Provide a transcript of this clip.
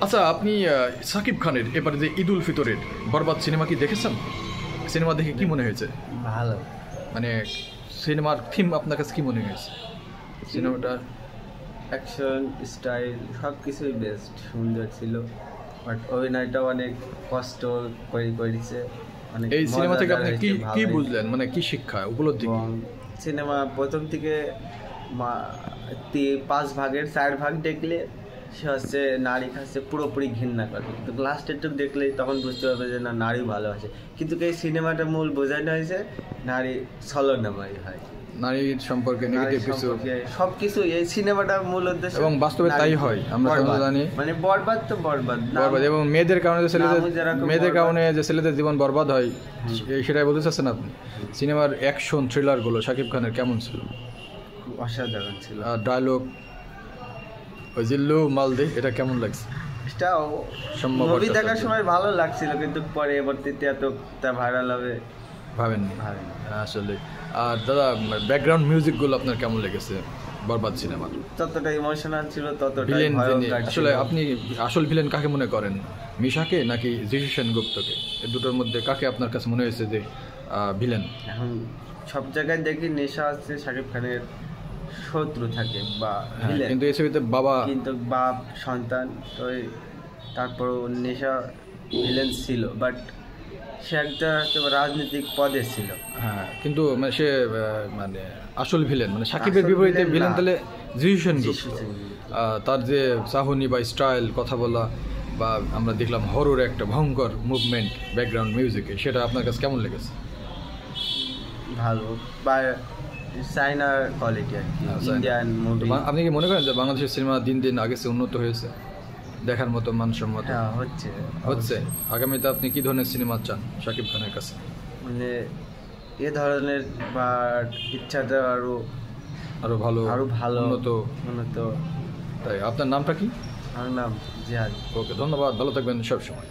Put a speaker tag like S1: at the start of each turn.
S1: আচ্ছা, আপনি সাকিব খানের এবারে যে ঈদ উল ফিতরের বরবাদ সিনেমা কি দেখেছেন? সিনেমা দেখে কি মনে হয়েছে?
S2: ভালো।
S1: মানে সিনেমার থিম আপনার কাছে কি মনে হয়েছে? সিনেমাটা
S2: অ্যাকশন স্টাইল সব কিছুই বেস্ট, সুন্দর ছিল। বাট অভিনয়টা অনেক কষ্ট করেছে। অনেক
S1: এই সিনেমা থেকে আপনি কি
S2: মজাদার
S1: কি
S2: হয়েছে,
S1: বুঝলেন, মানে কি শিক্ষা উপলব্ধি কি?
S2: এবং সিনেমা প্রথম থেকে 5 ভাগের 4 ভাগ দেখলে সে হচ্ছে নারী কাছে পুরোপুরি ঘৃণা করে, কিন্তু লাস্টের টুক দেখলেই তখন বুঝতে পারবে যে না, নারী ভালোবাসে। কিন্তু এই সিনেমাটা মূল বোঝানো হয়েছে নারী ছলনাময়ী হয়,
S1: নারীর সম্পর্কে নেগেটিভ কিছু
S2: সবকিছু এই সিনেমাটার মূল উদ্দেশ্য।
S1: এবং বাস্তবে তাই হয়, আমরা সবাই জানি।
S2: মানে বরবাদ তো বরবাদ,
S1: এবং মেয়েদের কারণে যে ছেলেদের জীবন বরবাদ হয় সেটাই বলতে চাচ্ছেন আপনি। সিনেমার অ্যাকশন থ্রিলারগুলো শাকিব খানের কেমন ছিল?
S2: অসাধারণ ছিল।
S1: ডায়লগ ওই জিল্লু মালদে, এটা কেমন লাগছে?
S2: এটা মুভি দেখার সময় ভালো লাগছিল, কিন্তু পরবর্তীতে এতটা ভাইরাল হবে
S1: ভাবেননি আসলে। আর দাদা, ব্যাকগ্রাউন্ড মিউজিকগুলো আপনার কেমন লেগেছে বরবাদ সিনেমার?
S2: ততটা ইমোশনাল ছিল, ততটা
S1: ভিলেন আসলে আপনি আসল ভিলেন কাকে মনে করেন, মিশাকে নাকি যিশু সেনগুপ্তকে? এই দুটোর মধ্যে কাকে আপনার কাছে মনে হয়েছে যে ভিলেন?
S2: এখন সব জায়গায় দেখি নেশা আছে শাকিব খানের শত্রু থাকে বা ভিলেন,
S1: কিন্তু এই ছবিতে বাবা,
S2: কিন্তু বাপ সন্তান তো তারপর নেশা ভিলেন ছিল, বাট সে একটা রাজনৈতিক পদে ছিল।
S1: হ্যাঁ, কিন্তু সে মানে আসল ভিলেন, মানে শাকিবের বিপরীতে ভিলেন তাহলে যিশু সেনগুপ্ত। তার যে চাহনি বা স্টাইল, কথা বলা, বা আমরা দেখলাম হরর একটা ভয়ঙ্কর মুভমেন্ট ব্যাকগ্রাউন্ড মিউজিকে, সেটা আপনার কাছে কেমন লেগেছে?
S2: ভালো, বা চাইনার কোয়ালিটি আর কি, ইন্ডিয়ান মুভি।
S1: আপনি কি মনে করেন যে বাংলাদেশের সিনেমা দিন দিন আগে চেয়ে উন্নত হয়েছে, দেখার মতো মানসম্মত হচ্ছে? আগামীতে আপনি কি ধরনের সিনেমা চান শাকিব খানের কাছে?
S2: মানে এ ধরনের, বা ইচ্ছাটা
S1: আরো ভালো
S2: উন্নত।
S1: তাই আপনার নামটা কি?
S2: আমার নাম জিহাদ।
S1: ওকে, ধন্যবাদ, ভালো থাকবেন সব সময়।